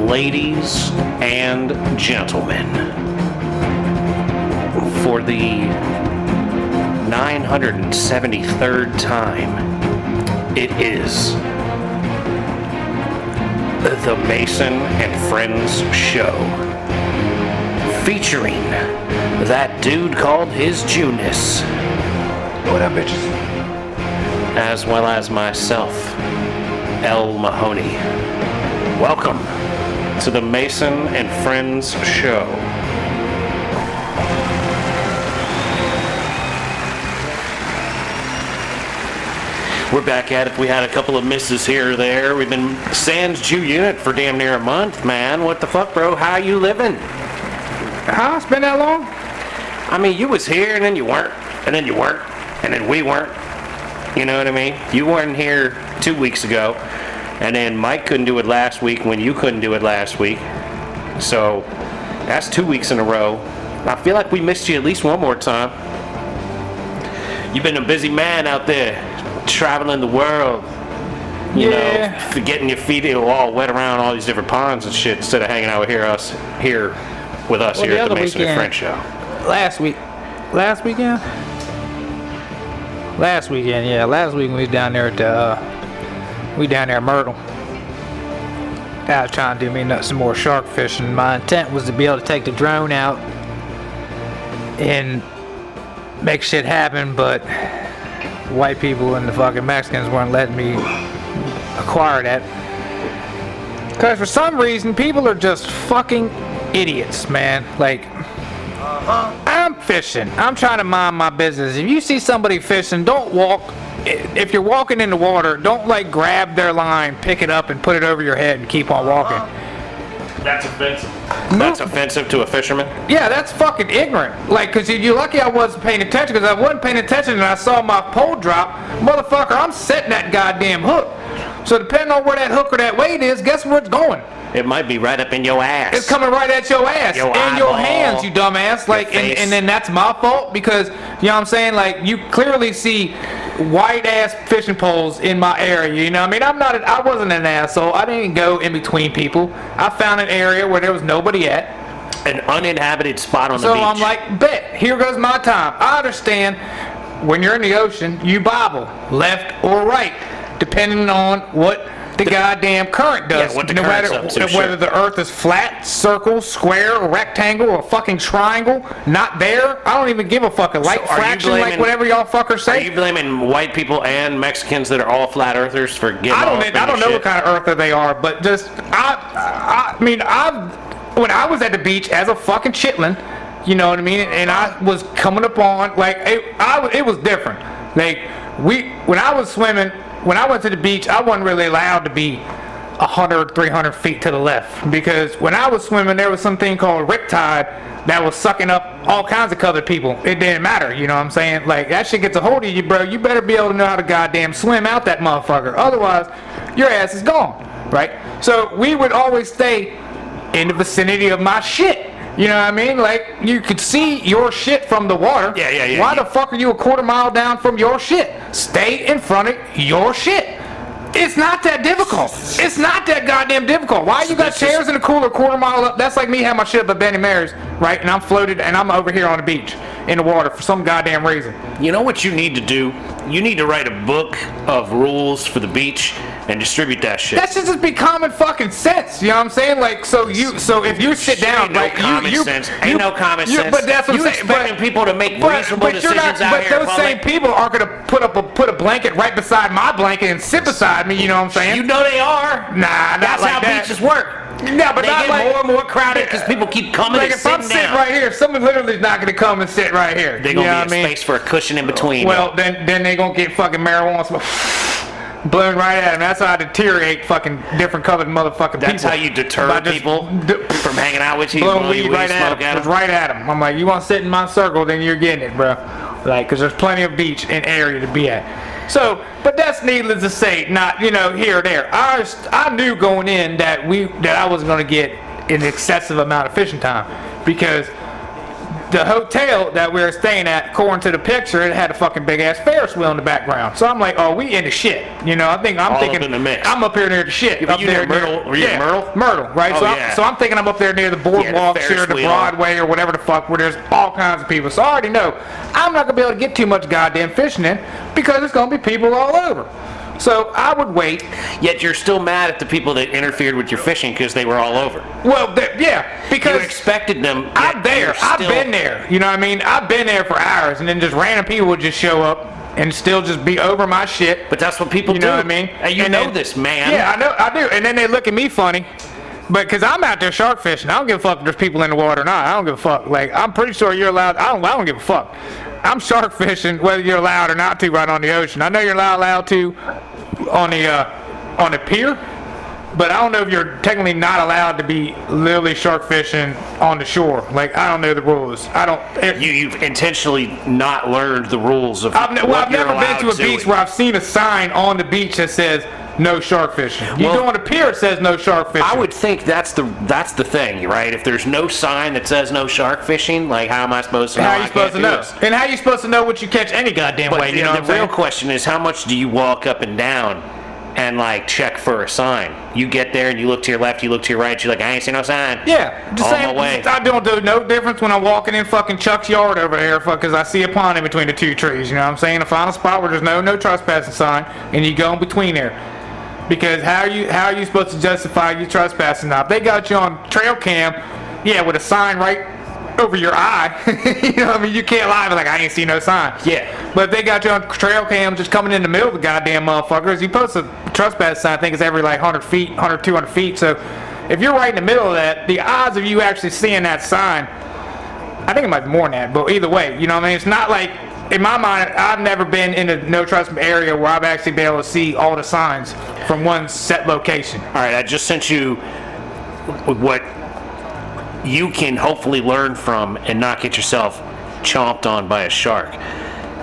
ladies and gentlemen, for the 973rd time, it is the Mason and Friends Show, featuring that dude called his Junus. What up, bitches? As well as myself, L. Mahoney. Welcome to the Mason and Friends Show. We're back at it. We had a couple of misses here or there. We've been sans Jew unit for damn near a month, man. What the fuck, bro? How you living? Huh? It's been that long? I mean, you was here and then you weren't, and then you weren't, and then we weren't. You know what I mean? You weren't here 2 weeks ago, and then Mike couldn't do it last week when you couldn't do it last week. So that's 2 weeks in a row. I feel like we missed you at least one more time. You've been a busy man out there, traveling the world. You know, getting your feet all wet around all these different ponds and shit instead of hanging out here at the Mason and Friends Show. Last weekend, yeah. Last week we was down there at Myrtle. I was trying to do me some more shark fishing. My intent was to be able to take the drone out and make shit happen, but white people and the fucking Mexicans weren't letting me acquire that. Because for some reason, people are just fucking idiots, man. Like, I'm fishing. I'm trying to mind my business. If you see somebody fishing, don't walk. If you're walking in the water, don't like grab their line, pick it up, and put it over your head and keep on walking. That's offensive. That's offensive to a fisherman? Yeah, that's fucking ignorant. Like, because you're lucky I wasn't paying attention, because I wasn't paying attention and I saw my pole drop. Motherfucker, I'm setting that goddamn hook. So depending on where that hook or that weight is, guess where it's going? It might be right up in your ass. It's coming right at your ass. Your hands, you dumbass. Like, and then that's my fault because, you know what I'm saying? Like, you clearly see white ass fishing poles in my area, you know what I mean? I wasn't an asshole. I didn't go in between people. I found an area where there was nobody at. An uninhabited spot on the beach. So I'm like, bet, here goes my time. I understand when you're in the ocean, you bobble left or right, depending on what the goddamn current does. Yeah, what the current's up to, whether the earth is flat, circle, square, rectangle, or fucking triangle, not there. I don't even give a fucking light fraction, like whatever y'all fuckers say. Are you blaming white people and Mexicans that are all flat earthers for getting I don't know what kind of earther they are, but just I mean when I was at the beach as a fucking chitlin, you know what I mean, and I was coming upon like it was different. Like when I was swimming. When I went to the beach, I wasn't really allowed to be 100, 300 feet to the left because when I was swimming, there was something called riptide that was sucking up all kinds of colored people. It didn't matter, you know what I'm saying? Like, that shit gets a hold of you, bro. You better be able to know how to goddamn swim out that motherfucker. Otherwise, your ass is gone, right? So we would always stay in the vicinity of my shit. You know what I mean? Like, you could see your shit from the water. Yeah. Why the fuck are you a quarter mile down from your shit? Stay in front of your shit. It's not that difficult. It's not that goddamn difficult. Why you got chairs in the cooler a quarter mile up? That's like me having my shit up at Benny Mary's, right? And I'm floated and I'm over here on the beach in the water for some goddamn reason. You know what you need to do? You need to write a book of rules for the beach and distribute that shit. That should just be common fucking sense. You know what I'm saying? Like, so if you sit down, like, ain't no common sense. But that's what I'm saying. Expecting people to make reasonable decisions out here. But those same people aren't gonna put a blanket right beside my blanket and sit beside me. You know what I'm saying? You know they are. Nah, that's like how that. Beaches work. Yeah, but they not get like, more and more crowded because people keep coming and if I'm sitting sitting down. right here, someone literally is not going to come and sit right here. They're going to be a space for a cushion in between. Well, then they're going to get fucking marijuana smoke blown right at them. That's how I deteriorate fucking different colored motherfucking people. That's how you deter people from hanging out with you. Blowing weed right at them. Right at them. I'm like, you want to sit in my circle, then you're getting it, bro. Like, because there's plenty of beach and area to be at. So, but that's needless to say, not, you know, here or there. I knew going in that I wasn't going to get an excessive amount of fishing time because the hotel that we were staying at, according to the picture, it had a fucking big ass Ferris wheel in the background. So I'm like, oh, we in the shit. You know, I'm thinking All up in the mix. I'm up here near the shit. Yeah, up you there near Myrtle? Were you in Myrtle? Myrtle, right? Oh, so, yeah. so I'm thinking I'm up there near the boardwalk, Ferris or the wheel. Broadway, or whatever the fuck, where there's all kinds of people. So I already know I'm not gonna be able to get too much goddamn fishing in because there's gonna be people all over. So I would wait. Yet you're still mad at the people that interfered with your fishing because they were all over. Well, yeah, because You expected them. I'm there. I've been there. You know what I mean? I've been there for hours, and then just random people would just show up and still just be over my shit. But that's what people do. You know what I mean? And you And know then- this, man. Yeah, I do. And then they look at me funny. But because I'm out there shark fishing, I don't give a fuck if there's people in the water or not. I don't give a fuck. Like, I'm pretty sure you're allowed. I don't give a fuck. I'm shark fishing whether you're allowed or not to right on the ocean. I know you're not allowed to on the pier, but I don't know if you're technically not allowed to be literally shark fishing on the shore. Like, I don't know the rules. I don't. You've intentionally not learned the rules of I've what you're never been allowed to a beach where I've seen a sign on the beach that says no shark fishing. You Well, go on the pier, it says no shark fishing. I would think that's the thing, right? If there's no sign that says no shark fishing, like how am I supposed to know? How I you can't supposed to do know? this? And how you supposed to know what you catch any goddamn But way? You know what I'm the real saying? question is, how much do you walk up and down and like check for a sign? You get there and you look to your left, you look to your right, you're like, I ain't see no sign. Yeah, just On saying. my way. I don't do no difference when I'm walking in fucking Chuck's yard over there, because I see a pond in between the two trees. You know what I'm saying? I find a spot where there's no trespassing sign, and you go in between there. Because how are you supposed to justify you trespassing now? If they got you on trail cam, yeah, with a sign right over your eye, you know what I mean? You can't lie, but like, I ain't see no sign. Yeah. But if they got you on trail cam just coming in the middle of the goddamn motherfuckers, you post a trespass sign, I think it's every like 100 feet, 100, 200 feet. So if you're right in the middle of that, the odds of you actually seeing that sign, I think it might be more than that, but either way, you know what I mean? It's not like, in my mind, I've never been in a no trespass area where I've actually been able to see all the signs from one set location. All right, I just sent you what you can hopefully learn from and not get yourself chomped on by a shark.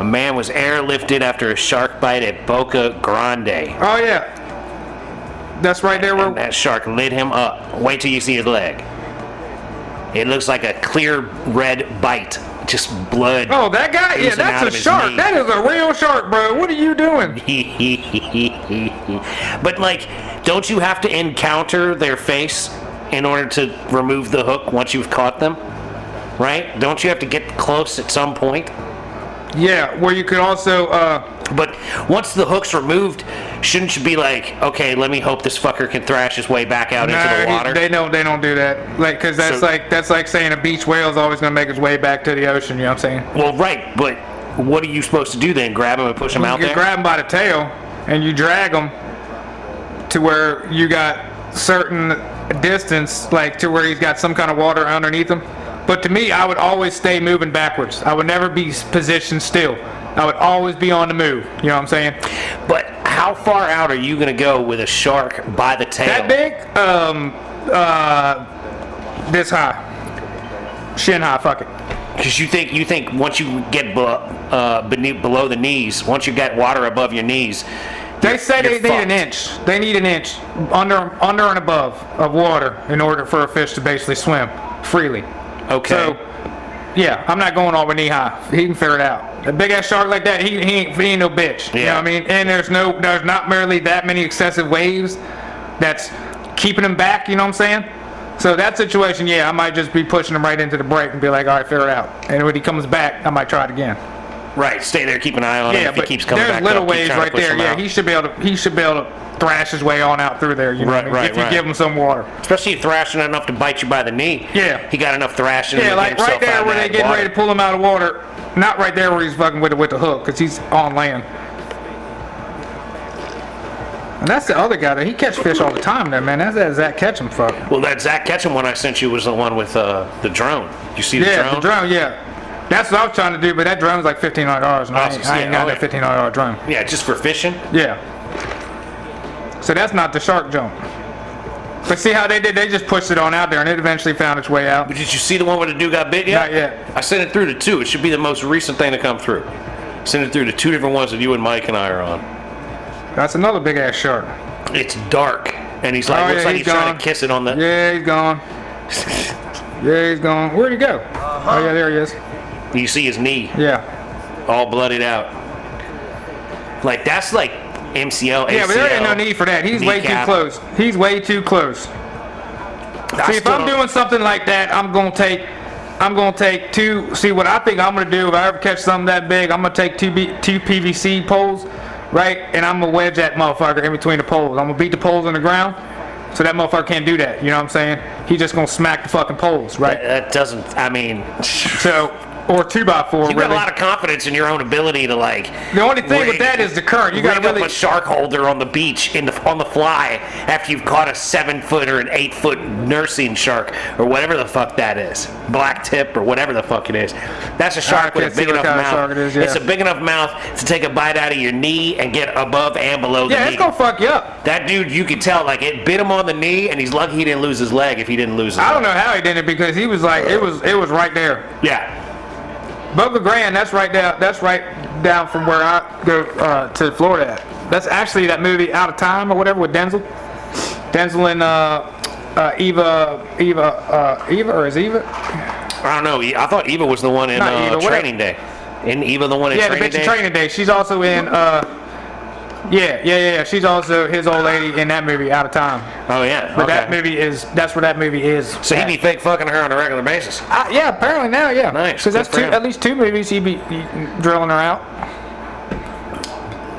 A man was airlifted after a shark bite at Boca Grande. Oh yeah, that's right there where. And that shark lit him up. Wait till you see his leg. It looks like a clear red bite. Just blood. Oh, that guy? Yeah, oozing out that's of a his shark. knee. That is a real shark, bro. What are you doing? But like, don't you have to encounter their face in order to remove the hook once you've caught them? Right? Don't you have to get close at some point? Yeah, where you could also. But once the hook's removed, shouldn't you be like, okay, let me hope this fucker can thrash his way back out into the water? They don't do that. Like, cause that's like saying a beach whale is always gonna make its way back to the ocean. You know what I'm saying? Well, right, but what are you supposed to do then? Grab him and push him out You there? grab him by the tail and you drag him to where you got certain distance, like to where he's got some kind of water underneath him. But to me, I would always stay moving backwards. I would never be positioned still. I would always be on the move. You know what I'm saying? But how far out are you going to go with a shark by the tail? That big? This high. Shin high, fuck it. Because you think once you get below the knees, once you got water above your knees, They say they you're need an fucked. inch. They need an inch under and above of water in order for a fish to basically swim freely. Okay. So, yeah, I'm not going over knee high. He can figure it out. A big ass shark like that, he ain't no bitch. You know what I mean? And there's not merely that many excessive waves that's keeping him back. You know what I'm saying? So that situation, yeah, I might just be pushing him right into the break and be like, all right, figure it out. And when he comes back, I might try it again. Right, stay there, keep an eye on him. Yeah, If he but keeps coming there's back little up, keep waves trying to right push there. him Yeah, out. he should be able to thrash his way on out through there. You know what I mean? Right, If you right. give him some water. Especially if thrashing enough to bite you by the knee. Yeah. He got enough thrashing Yeah, to like get himself right there out of where they that getting water. ready to pull him out of water. Not right there where he's fucking with the hook, because he's on land. And that's the other guy that he catch fish all the time there, man. That's that Zach Ketchum fuck. Well, that Zach Ketchum one I sent you was the one with the drone. You see the Yeah, drone? the drone, yeah. That's what I was trying to do, but that drone's like $1,500, and I ain't got that $1,500 drone. Yeah, just for fishing? Yeah. So that's not the shark jump. But see how they did? They just pushed it on out there, and it eventually found its way out. But did you see the one where the dude got bit yet? Not yet. I sent it through to two. It should be the most recent thing to come through. Send it through to two different ones that you and Mike and I are on. That's another big ass shark. It's dark, and he's looks like he's trying to kiss it on the... Yeah, he's gone. Yeah, he's gone. Where'd he go? Oh yeah, there he is. You see his knee Yeah. all bloodied out. Like, that's like MCL, ACL. Yeah, but there ain't no need for that. He's way too close. He's way too close. See, if I'm doing something like that, I'm gonna take two. See, what I think I'm gonna do if I ever catch something that big, I'm gonna take two PVC poles, right, and I'm gonna wedge that motherfucker in between the poles. I'm gonna beat the poles on the ground, so that motherfucker can't do that. You know what I'm saying? He's just gonna smack the fucking poles, right? That doesn't. I mean. So. Or 2x4. You got a lot of confidence in your own ability to like. The only thing with that is the current. You got to really up a shark holder on the beach on the fly after you've caught a 7-foot or an 8-foot nursing shark or whatever the fuck that is, black tip or whatever the fuck it is. That's a shark with a big enough mouth. It's a big enough mouth to take a bite out of your knee and get above and below the knee. Yeah, it's gonna fuck you up. That dude, you could tell, like it bit him on the knee, and he's lucky he didn't lose his leg. If he didn't lose his leg. I don't know how he did it because he was like it was right there. Yeah. Boca Grande, that's right down from where I go to Florida at. That's actually that movie Out of Time or whatever with Denzel. Denzel and Eva or is Eva? I don't know. I thought Eva was the one in Training Day. Isn't Eva the one in Training Day? Yeah, the bitch in Training Day. She's also in Yeah. She's also his old lady in that movie, Out of Time. Oh yeah. But that's where that movie is. So he'd be fake fucking her on a regular basis. Yeah, apparently now, yeah. Nice. Because that's at least 2 movies he'd be drilling her out.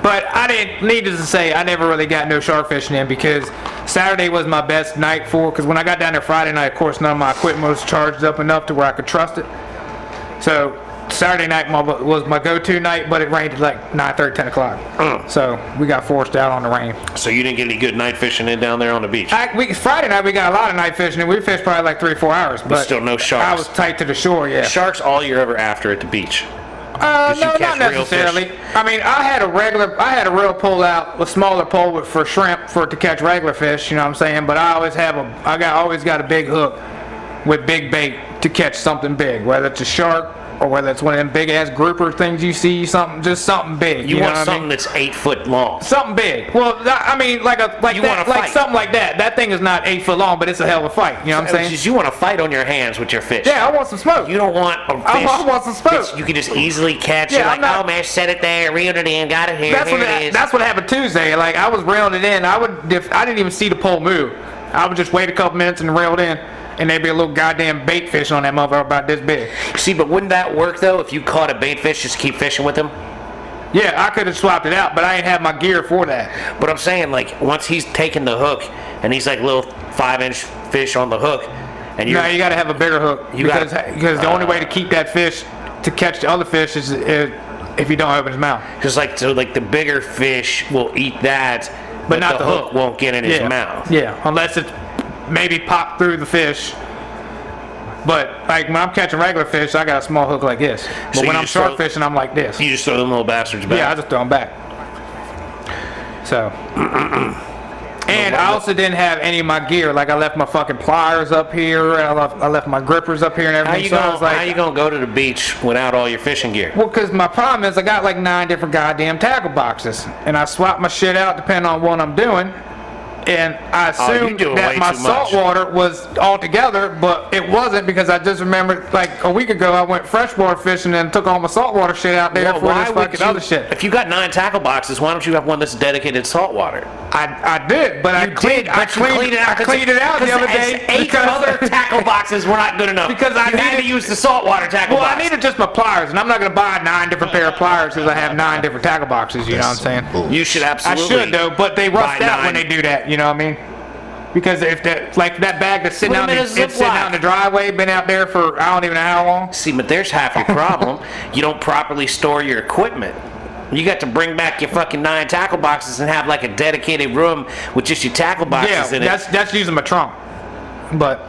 But I didn't. Needless to say, I never really got no shark fishing in because Saturday was my best night for. Because when I got down there Friday night, of course, none of my equipment was charged up enough to where I could trust it. So Saturday night was my go-to night, but it rained at like 9:30, 10 o'clock. So we got forced out on the rain. So you didn't get any good night fishing in down there on the beach? Friday night we got a lot of night fishing, and we fished probably like 3 or 4 hours. But still no sharks. I was tight to the shore, yeah. Sharks all you're ever after at the beach? No, not necessarily. I mean, I had a real pull out, a smaller pole for shrimp to catch regular fish. You know what I'm saying? But I always always got a big hook with big bait to catch something big, whether it's a shark or whether it's one of them big ass grouper things you see, something big. You know want something that's 8 foot long. Something big. Well, I mean, something like that. That thing is not 8 foot long, but it's a hell of a fight. You know what I'm saying? You want to fight on your hands with your fish. Yeah, I want some smoke. You don't want a fish. I want some smoke. You can just easily catch. Yeah, oh man, set it there, reeled it in, got it here. That's what happened Tuesday. Like I was reeling it in. I didn't even see the pole move. I would just wait a couple minutes and reel it in. And there'd be a little goddamn bait fish on that motherfucker about this big. See, but wouldn't that work though if you caught a bait fish, just keep fishing with him? Yeah, I could have swapped it out, but I ain't have my gear for that. But I'm saying, like, once he's taking the hook and he's like little 5-inch fish on the hook, and you gotta have a bigger hook because the only way to keep that fish to catch the other fish is if you don't open his mouth. Because the bigger fish will eat that, but not the hook won't get in his mouth. Yeah, unless it's maybe pop through the fish. But like when I'm catching regular fish, I got a small hook like this. But when I'm shark fishing, I'm like this. You just throw them little bastards back? Yeah, I just throw them back. So. And I also didn't have any of my gear. Like I left my fucking pliers up here. I left my grippers up here and everything. How you gonna go to the beach without all your fishing gear? Well, because my problem is I got like 9 different goddamn tackle boxes. And I swap my shit out depending on what I'm doing. And I assumed that my saltwater was all together, but it wasn't because I just remembered like a week ago I went freshwater fishing and took all my saltwater shit out there for this fucking other shit. If you got 9 tackle boxes, why don't you have one that's dedicated saltwater? I did, but I cleaned it out the other day. 8 other tackle boxes were not good enough. Because I had to use the saltwater tackle box. Well, I needed just my pliers, and I'm not going to buy 9 different pair of pliers because I have 9 different tackle boxes. You know what I'm saying? You should absolutely. I should though, but they rust out when they do that. You know what I mean? Because if that bag that's sitting out, sitting out in the driveway, been out there for I don't even know how long. See, but there's half your problem. You don't properly store your equipment. You got to bring back your fucking 9 tackle boxes and have like a dedicated room with just your tackle boxes in it. Yeah, that's using my trunk. But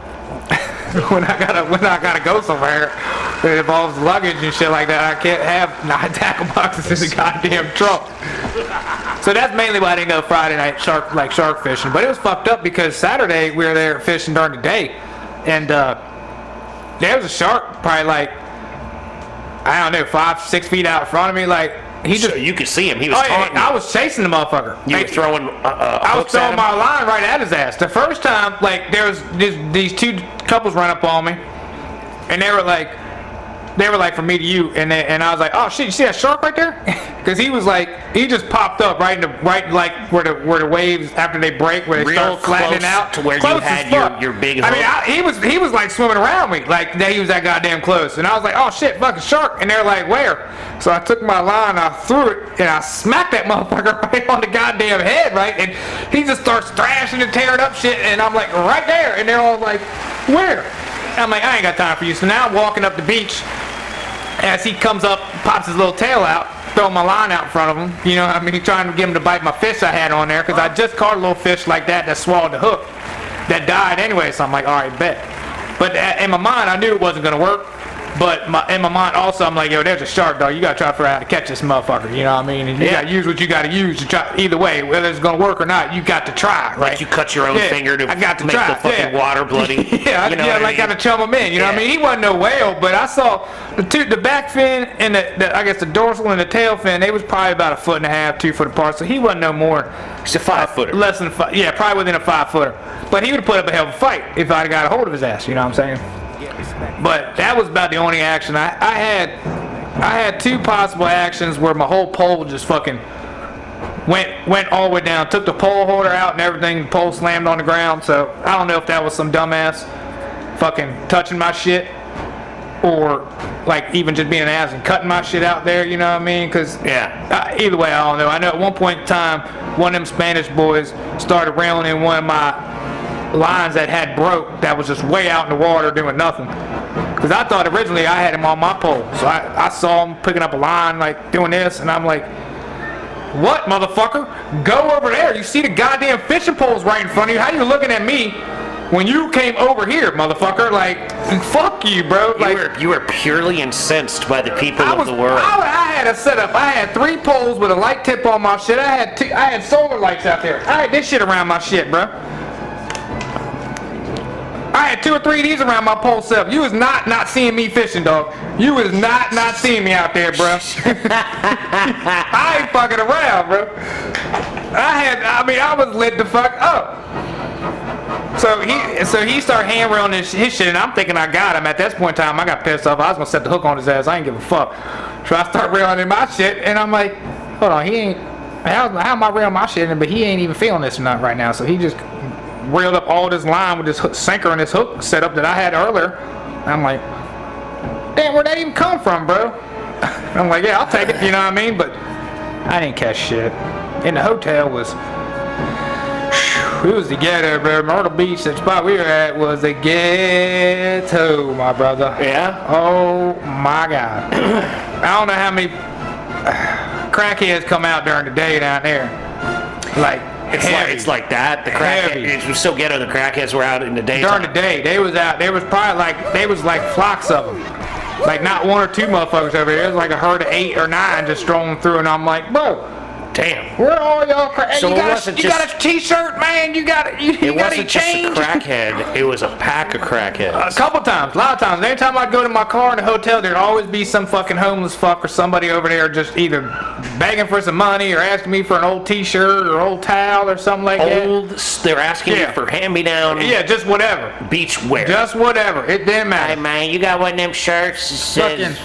when I gotta go somewhere that involves luggage and shit like that, I can't have 9 tackle boxes in the goddamn trunk. So that's mainly why I didn't go Friday night shark fishing. But it was fucked up because Saturday we were there fishing during the day, and there was a shark probably like I don't know 5-6 feet out in front of me. Like you could see him. He was taunting you. I was chasing the motherfucker. You were throwing I was throwing my line right at his ass. The first time, like there was these 2 couples run up on me, and they were like, they were like from me to you, and I was like, oh shit, you see that shark right there? Because he was like, he just popped up right like where the waves after they break, where they start flattening out to where close you had your big hook. I mean, he was like swimming around me, like he was that goddamn close, and I was like, oh shit, fucking shark, and they're like, where? So I took my line, I threw it, and I smacked that motherfucker right on the goddamn head, right, and he just starts thrashing and tearing up shit, and I'm like, right there, and they're all like, where? I'm like, I ain't got time for you. So now I'm walking up the beach. As he comes up, pops his little tail out, throwing my line out in front of him. You know what I mean? Trying to get him to bite my fish I had on there. Because I just caught a little fish like that swallowed the hook. That died anyway. So I'm like, all right, bet. But in my mind, I knew it wasn't going to work. But in my mind also, I'm like, yo, there's a shark, dog. You got to try to figure out how to catch this motherfucker. You know what I mean? And you got to use what you got to use to try. Either way, whether it's going to work or not, you got to try, right? Like you cut your own finger to make the fucking water bloody. I got to chum him in. You know what I mean? He wasn't no whale, but I saw the back fin and I guess the dorsal and the tail fin, they was probably about 1.5 feet, 2 foot apart. So he wasn't no more. He's a 5 footer. Less than a 5. Yeah, probably within a 5 footer. But he would have put up a hell of a fight if I'd got a hold of his ass. You know what I'm saying? But that was about the only action I had 2 possible actions where my whole pole just fucking went all the way down, took the pole holder out and everything, the pole slammed on the ground. So I don't know if that was some dumbass fucking touching my shit or like even just being an ass and cutting my shit out there, you know what I mean? Because either way, I don't know. I know at one point in time, one of them Spanish boys started railing in one of my lines that had broke that was just way out in the water doing nothing. Because I thought originally I had him on my pole. So I saw him picking up a line like doing this and I'm like, what, motherfucker? Go over there. You see the goddamn fishing poles right in front of you. How you looking at me when you came over here, motherfucker? Like, fuck you, bro. You were purely incensed by the people of the world. I had a setup. I had 3 poles with a light tip on my shit. I had solar lights out there. I had this shit around my shit, bro. I had 2 or 3 of these around my pole setup. You was not seeing me fishing, dog. You was not seeing me out there, bro. I ain't fucking around, bro. I was lit the fuck up. So he started hand railing his shit, and I'm thinking I got him. At this point in time, I got pissed off. I was gonna set the hook on his ass. I ain't give a fuck. So I start railing in my shit, and I'm like, hold on, he ain't. How am I railing my shit in? But he ain't even feeling this or not right now. So he just railed up all this line with this sinker and this hook setup that I had earlier. And I'm like, damn, where'd that even come from, bro? I'm like, yeah, I'll take it, you know what I mean? But I didn't catch shit. And the hotel was, it was the ghetto, bro. Myrtle Beach, the spot we were at, was the ghetto, my brother. Yeah? Oh my God. I don't know how many crackheads come out during the day down there. Like, it's like that. The crackheads, it was so ghetto. The crackheads were out in the daytime. During the day, they was out. There was probably like flocks of them. Like not 1 or 2 motherfuckers over there. It was like a herd of 8 or 9 just strolling through, and I'm like, bro, damn. Where are y'all? So you got a t-shirt, man. You got it wasn't just a crackhead. It was a pack of crackheads. A couple times, a lot of times. Every time I go to my car in the hotel, there'd always be some fucking homeless fuck or somebody over there just either begging for some money or asking me for an old t-shirt or old towel or something like that. They're asking you for hand-me-down. Yeah, just whatever. Beach wear. Just whatever. It didn't matter. Hey man, you got one of them shirts that says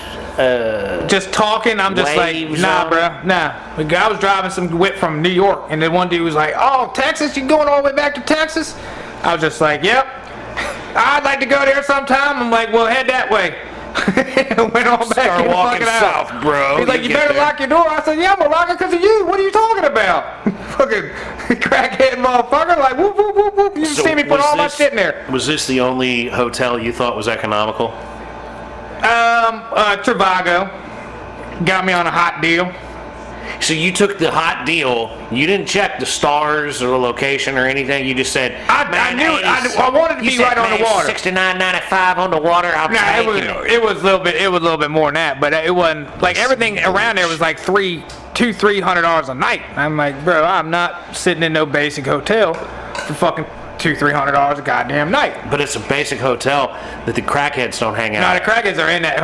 just talking, I'm just like, nah, bro, nah. I was driving some whip from New York, and then one dude was like, oh, Texas, you going all the way back to Texas? I was just like, yep. I'd like to go there sometime. I'm like, well, head that way. Went on back. Start walking south, bro. He's like, you better lock your door. I said, yeah, I'm gonna lock it because of you. What are you talking about? Fucking crackhead motherfucker. Like, whoop, whoop, whoop, whoop. You see me put all my shit in there. Was this the only hotel you thought was economical? Trivago got me on a hot deal. So you took the hot deal. You didn't check the stars or the location or anything. You just said, I knew it. I wanted to be right on the water. $69.95 on the water. It was a little bit more than that, but it wasn't like everything around there was like $300 a night. I'm like, bro, I'm not sitting in no basic hotel for fucking $200-300 a goddamn night. But it's a basic hotel that the crackheads don't hang out. No, the crackheads are in that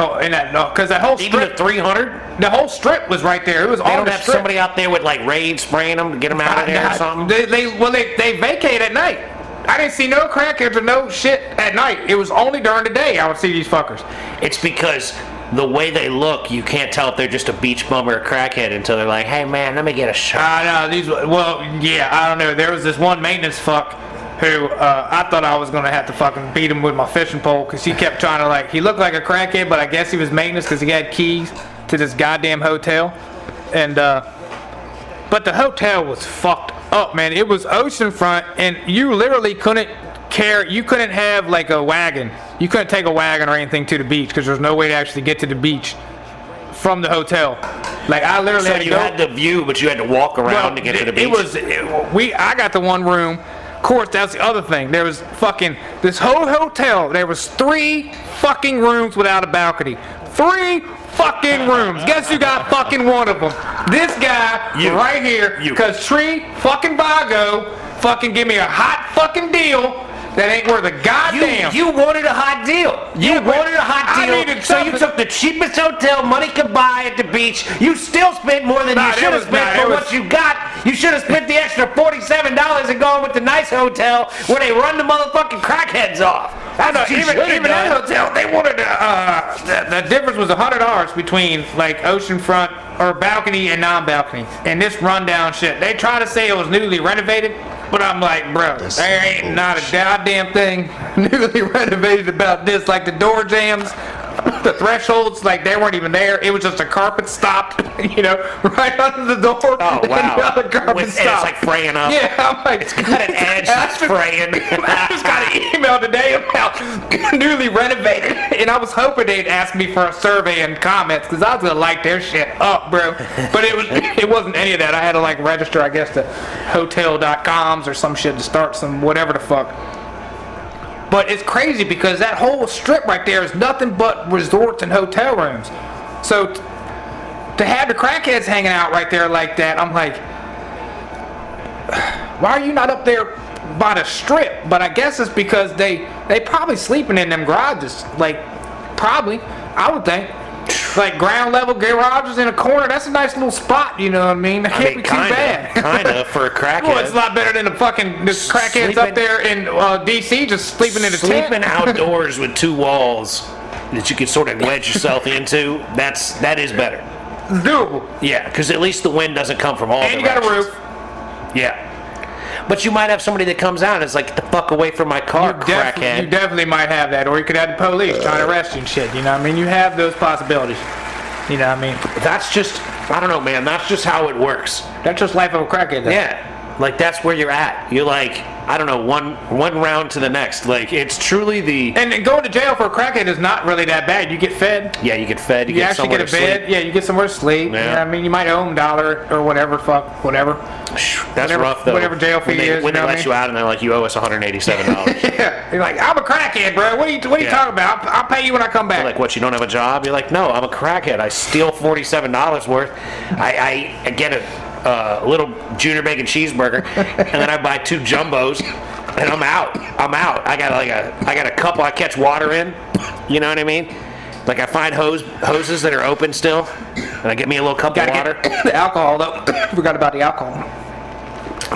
because that whole strip. Even the 300. The whole strip was right there. It was all the strip. They don't have somebody out there with like Raid spraying them to get them out of there or something. They vacate at night. I didn't see no crackheads or no shit at night. It was only during the day I would see these fuckers. It's because the way they look, you can't tell if they're just a beach bum or a crackhead until they're like, hey man, let me get a shot. I know, I don't know. There was this one maintenance fuck who I thought I was going to have to fucking beat him with my fishing pole because he kept trying to, he looked like a crackhead, but I guess he was maintenance because he had keys to this goddamn hotel. And, but the hotel was fucked up, man. It was oceanfront, and you literally couldn't have a wagon. You couldn't take a wagon or anything to the beach because there was no way to actually get to the beach from the hotel. I literally So had to you go. had the view, but you had to walk around to get to the beach. I got the one room. Of course, that's the other thing. There was this whole hotel. There was 3 fucking rooms without a balcony. 3 fucking rooms. Guess who got fucking one of them? This guy right here. Because Tree fucking Vago fucking give me a hot fucking deal that ain't worth a goddamn. You wanted a hot deal. You wanted a hot deal, so you took the cheapest hotel money could buy at the beach. You still spent more than you should have spent for what you got. You should have spent the extra $47 and gone with the nice hotel where they run the motherfucking crackheads off. Even that hotel, they wanted the difference was $100 between oceanfront or balcony and non-balcony. And this rundown shit, they try to say it was newly renovated, but I'm like, bro, there ain't not a goddamn thing newly renovated about this. The door jams, the thresholds, they weren't even there. It was just a carpet stopped, right under the door. Oh, wow. The carpet stopped. It's fraying up. Yeah, I'm like, it's got an edge that's fraying. I just got an email today about newly renovated, and I was hoping they'd ask me for a survey and comments because I was gonna light their shit up, bro. But it wasn't any of that. I had to register, I guess, to hotel.coms or some shit to start some whatever the fuck. But it's crazy because that whole strip right there is nothing but resorts and hotel rooms. So to have the crackheads hanging out right there like that, I'm like, why are you not up there by the strip? But I guess it's because they probably sleeping in them garages. Probably, I would think. Ground level garages in a corner, that's a nice little spot, you know what I mean? That can't be too bad. Kinda, for a crackhead. Well, it's a lot better than the fucking crackheads up there in D.C. just sleeping in a tent. Sleeping outdoors with 2 walls that you can sort of wedge yourself into, that is better. It's doable. Yeah, because at least the wind doesn't come from all directions. And you got a roof. Yeah. But you might have somebody that comes out and is like, get the fuck away from my car, crackhead. You definitely might have that. Or you could have the police trying to arrest you and shit. You know what I mean? You have those possibilities. You know what I mean? That's just, I don't know, man. That's just how it works. That's just life of a crackhead, though. Yeah. That's where you're at. You're I don't know, one round to the next. It's truly the... And going to jail for a crackhead is not really that bad. You get fed. Yeah, you get fed. You get actually get a bed. Sleep. Yeah, you get somewhere to sleep. Yeah. You know what I mean? You might owe them $1 or whatever, whatever. That's rough, though. Whatever jail fee is. When they let you out and they're like, you owe us $187. Yeah. You're like, I'm a crackhead, bro. What are you talking about? I'll pay you when I come back. They're like, what, you don't have a job? You're like, no, I'm a crackhead. I steal $47 worth. I get a little junior bacon cheeseburger, and then I buy 2 jumbos, and I'm out. I got a couple I catch water in. You know what I mean? I find hoses that are open still, and I get me a little cup of water. The alcohol, though. Forgot about the alcohol.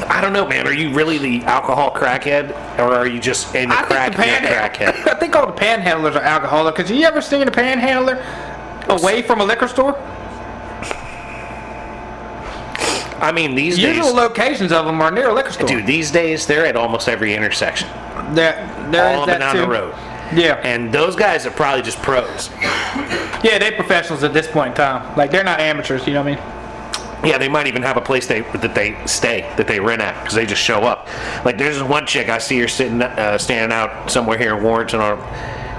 I don't know, man. Are you really the alcohol crackhead, or are you just in the crackhead? I think all the panhandlers are alcoholic. Because you ever seen a panhandler away from a liquor store? I mean, these days... Usual locations of them are near a liquor store. Dude, these days, they're at almost every intersection. There all is up and down the road. Yeah. And those guys are probably just pros. Yeah, they're professionals at this point in time. They're not amateurs, you know what I mean? Yeah, they might even have a place that they rent at, because they just show up. There's this one chick, I see her standing out somewhere here in Warrenton on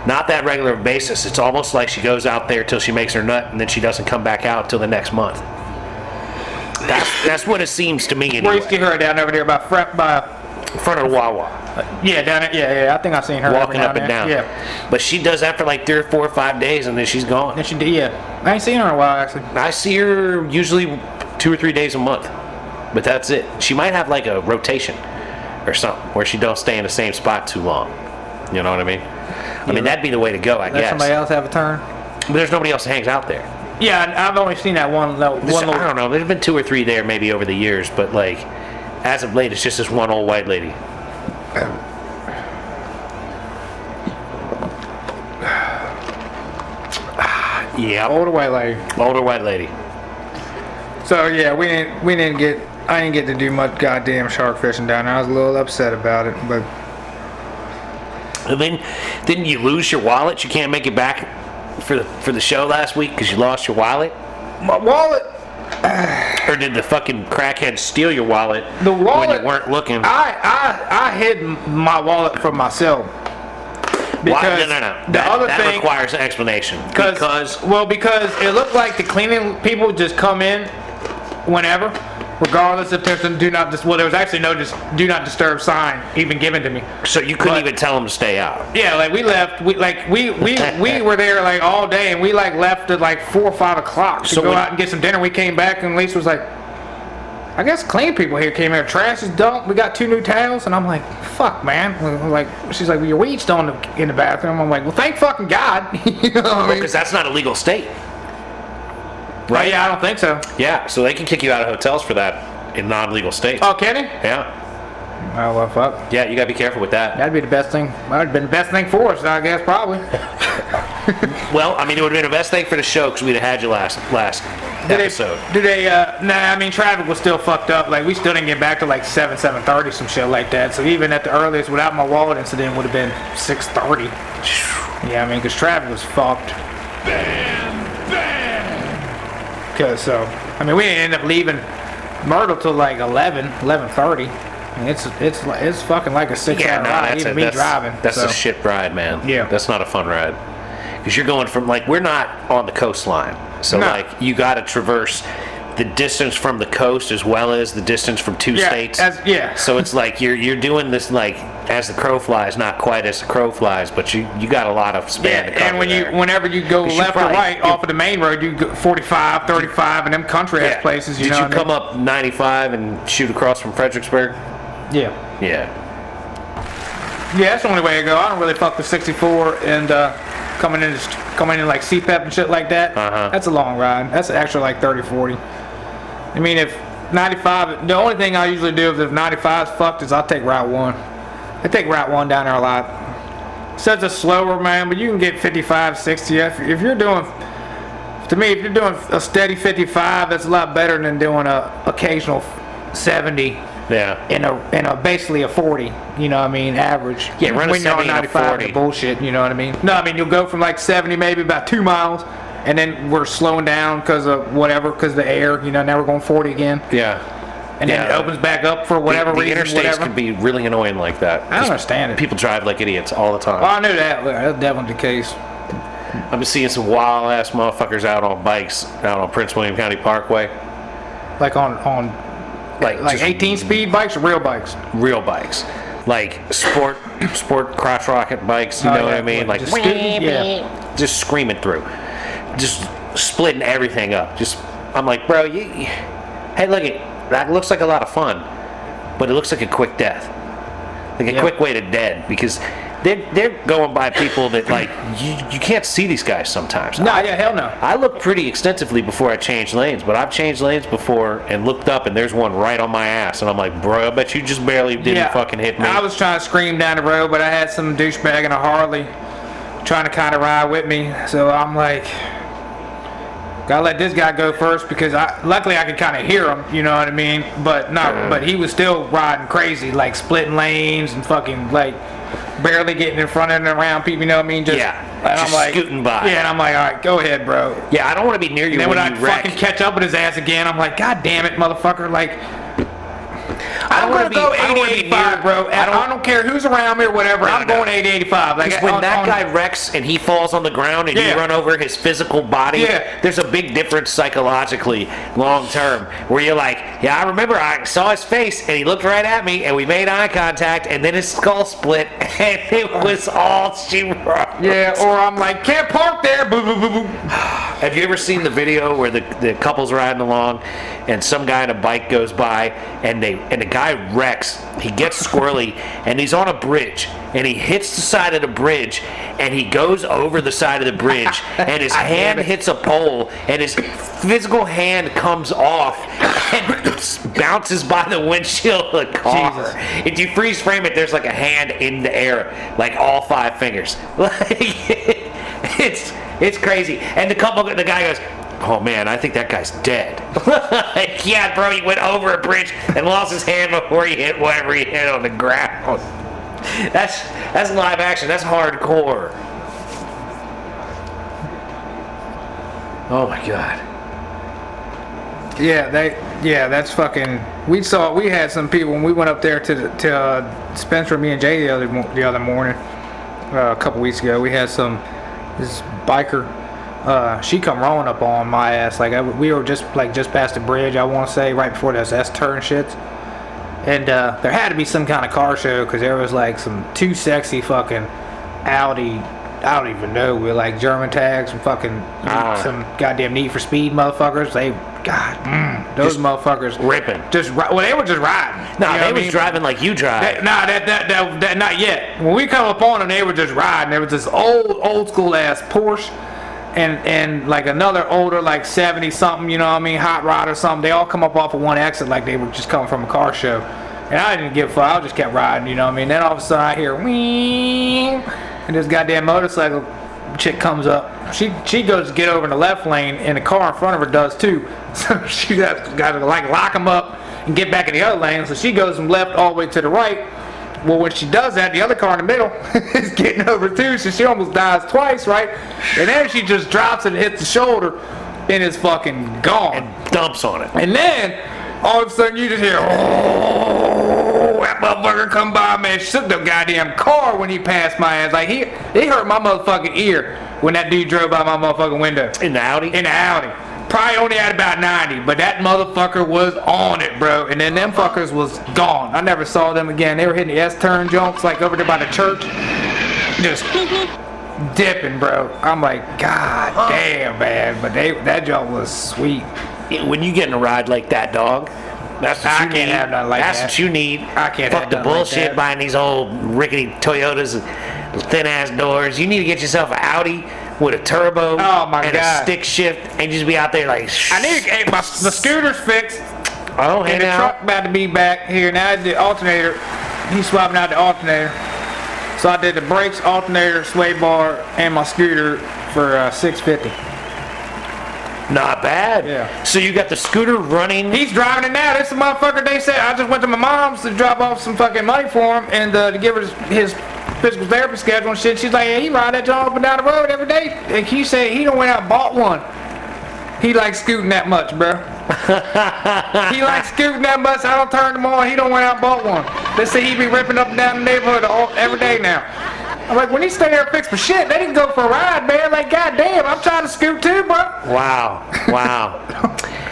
not that regular basis. It's almost like she goes out there till she makes her nut, and then she doesn't come back out till the next month. That's what it seems to me anyway. Where you see her down over there by front of the Wawa. Yeah, down it. Yeah. I think I've seen her walking up and down. Yeah. But she does that for 3 or 4 or 5 days, and then she's gone. Then she did. Yeah. I ain't seen her in a while actually. I see her usually 2 or 3 days a month, but that's it. She might have a rotation or something where she don't stay in the same spot too long. You know what I mean? I mean, that'd be the way to go, I guess. Let somebody else have a turn. But there's nobody else that hangs out there. Yeah, I've only seen that one. I don't know. There's been 2 or 3 there maybe over the years, but as of late, it's just this one old white lady. Yeah. Older white lady. Older white lady. So yeah, I didn't get to do much goddamn shark fishing down there. I was a little upset about it, but And then, didn't you lose your wallet? You can't make it back for the show last week because you lost your wallet? my wallet. Or did the fucking crackhead steal your wallet, The wallet. when you weren't looking? I hid my wallet from myself. Because No. the That, other that thing, requires an explanation. Because because it looked like the cleaning people just come in whenever, regardless if there's a there was actually no do not disturb sign even given to me. so you couldn't but- even tell them to stay out. Yeah, like we left, we were there like all day, and we like left at like 4 or 5 o'clock to So go when- out and get some dinner. We came back, and Lisa was like, I guess clean people here came here. Trash is dumped. We got 2 new towels, and I'm like, fuck, man. We're like, she's like, well, your weed's still in the bathroom. I'm like, well, thank fucking God. You know what I mean? Because that's not a legal state. Right? Yeah, I don't think so. Yeah, so they can kick you out of hotels for that in non-legal states. Oh, can he? Yeah. Oh, well, fuck. Yeah, you gotta be careful with that. That'd be the best thing. That'd have been the best thing for us, I guess, probably. Well, I mean, it would have been the best thing for the show because we'd have had you last episode. Nah, I mean, traffic was still fucked up. Like, we still didn't get back to like 7:30, some shit like that. So even at the earliest, without my wallet incident, would have been 6:30. Yeah, I mean, because traffic was fucked. Cause I mean, we didn't end up leaving Myrtle till like 11:30. I mean, it's fucking like a 6-hour ride, even me driving. That's so. a shit ride, man. Yeah. That's not a fun ride. Because you're going from, like, we're not on the coastline. So, No. like, you got to traverse the distance from the coast as well as the distance from two states. So it's like you're doing this, like, as the crow flies, not quite as the crow flies, but you got a lot of span to cover and there. whenever you go 'Cause you left or probably- right off of the main road, you go 45, 35, and them country ass places. Did know you what I mean? come up 95 and shoot across from Fredericksburg? Yeah. Yeah. Yeah, that's the only way to go. I don't really fuck with 64 and coming in like CPEP and shit like that. Uh-huh. That's a long ride. That's actually like 30, 40. I mean, if 95, the only thing I usually do if 95 is fucked is I'll take Route 1. I take Route 1 down there a lot. So it's a slower, man, but you can get 55, 60. If you're doing, to me, if you're doing a steady 55, that's a lot better than doing a occasional 70. Yeah. In a basically a 40, you know what I mean, average. Yeah, run a when you're on 70 and a 95 40. the bullshit, you know what I mean? No, I mean, you'll go from like 70 maybe about 2 miles, and then we're slowing down because of whatever, because of the air, you know, now we're going 40 again. Yeah. And then it opens back up for whatever the reason, interstates whatever. can be really annoying like that. I don't understand it. People drive like idiots all the time. Oh, I knew that. That's definitely the case. I've been seeing some wild ass motherfuckers out on bikes out on Prince William County Parkway. Like on Like just 18 speed bikes or real bikes? real bikes. Like sport crotch rocket bikes, you Oh, know what yeah, I mean? Like just scooting? Yeah. just screaming through. Just splitting everything up. Just I'm like, bro, hey, look it. That looks like a lot of fun, but it looks like a quick death. Like a quick way to dead because they're going by people that like you can't see these guys sometimes. No, yeah, hell no. I looked pretty extensively before I changed lanes, but I've changed lanes before and looked up and there's one right on my ass and I'm like, bro, I bet you just barely didn't fucking hit me. I was trying to scream down the road, but I had some douchebag in a Harley trying to kind of ride with me, so I'm like, gotta let this guy go first because luckily I could kind of hear him, you know what I mean? But no, but he was still riding crazy, like splitting lanes and fucking like barely getting in front and around people, you know what I mean? just I'm like, scooting by. Yeah, and I'm like, all right, go ahead, bro. Yeah, I don't want to be near you And then when I you wreck. fucking catch up with his ass again, I'm like, God damn it, motherfucker! Like, I'm wanna gonna be- go I don't wanna be 80, 85, near- bro. I don't care who's around me or whatever. I'm going 80, 85. Like, Because when that guy wrecks and he falls on the ground and you run over his physical body, there's a big difference psychologically, long term, where you're like, yeah, I remember I saw his face and he looked right at me and we made eye contact and then his skull split and it was all she wrote. Yeah, or I'm like, can't park there. Boo, boo, boo, boo. Have you ever seen the video where the couple's riding along and some guy on a bike goes by and the guy wrecks, he gets squirrely and he's on a bridge and he hits the side of the bridge and he goes over the side of the bridge and his hand hits a pole and his physical hand comes off and bounces by the windshield of the car. Jesus. If you freeze frame it, there's like a hand in the air, like all 5 fingers. Like it's crazy. And the guy goes, "Oh man, I think that guy's dead." Like, yeah, bro, he went over a bridge and lost his hand before he hit whatever he hit on the ground. That's live action. That's hardcore. Oh my god. Yeah, that's fucking. We had some people when we went up there to Spencer, me and Jay the other morning, a couple weeks ago. We had this biker. She come rolling up on my ass we were just past the bridge. I want to say right before those S-turn shits, and there had to be some kind of car show because there was like some 2 sexy fucking Audi. I don't even know, with like German tags and fucking some goddamn Need for Speed motherfuckers. Those motherfuckers ripping. They were just riding. No, they was driving like you drive. That not yet. When we come upon them, they were just riding. There was this old school ass Porsche and like another older like 70 something, you know what I mean, hot rod or something. They all come up off of one exit like they were just coming from a car show. And I didn't give a fuck. I just kept riding, you know what I mean. Then all of a sudden I hear wing. And this goddamn motorcycle chick comes up. She goes to get over in the left lane, and the car in front of her does too. So she got to like lock them up and get back in the other lane. So she goes from left all the way to the right. Well, when she does that, the other car in the middle is getting over too. So she almost dies twice, right? And then she just drops it and hits the shoulder, and it's fucking gone. And dumps on it. And then all of a sudden you just hear, oh, that motherfucker come by, man, shook the goddamn car when he passed my ass. Like, he hurt my motherfucking ear when that dude drove by my motherfucking window. In the Audi? In the Audi. Probably only at about 90, but that motherfucker was on it, bro. And then them fuckers was gone. I never saw them again. They were hitting the S-turn jumps, like over there by the church. Just dipping, bro. I'm like, God damn, man. But that jump was sweet. When you get in a ride like that, dog, that's what you need. Can't have nothing like that's that. what you need. I can't Fuck have the nothing like bullshit that. buying these old rickety Toyotas and thin ass doors. You need to get yourself an Audi with a turbo and God. a stick shift and just be out there like. I need to get the scooter's fixed. Oh, hey And the now. truck about to be back here. Now the alternator, he's swapping out the alternator. So I did the brakes, alternator, sway bar, and my scooter for $650. Not bad. Yeah. So you got the scooter running. He's driving it now. This is the motherfucker they said. I just went to my mom's to drop off some fucking money for him and to give her his physical therapy schedule and shit. She's like, yeah, he ride that joint up and down the road every day. And he said he done went out and bought one. He likes scooting that much, bro. He likes scooting that much. I don't turn him on. He don't went out and bought one. They say he be ripping up and down the neighborhood every day now. I'm like, when he stay there and fix for shit, they didn't go for a ride, man. Like, goddamn, I'm trying to scoot too, bro. Wow.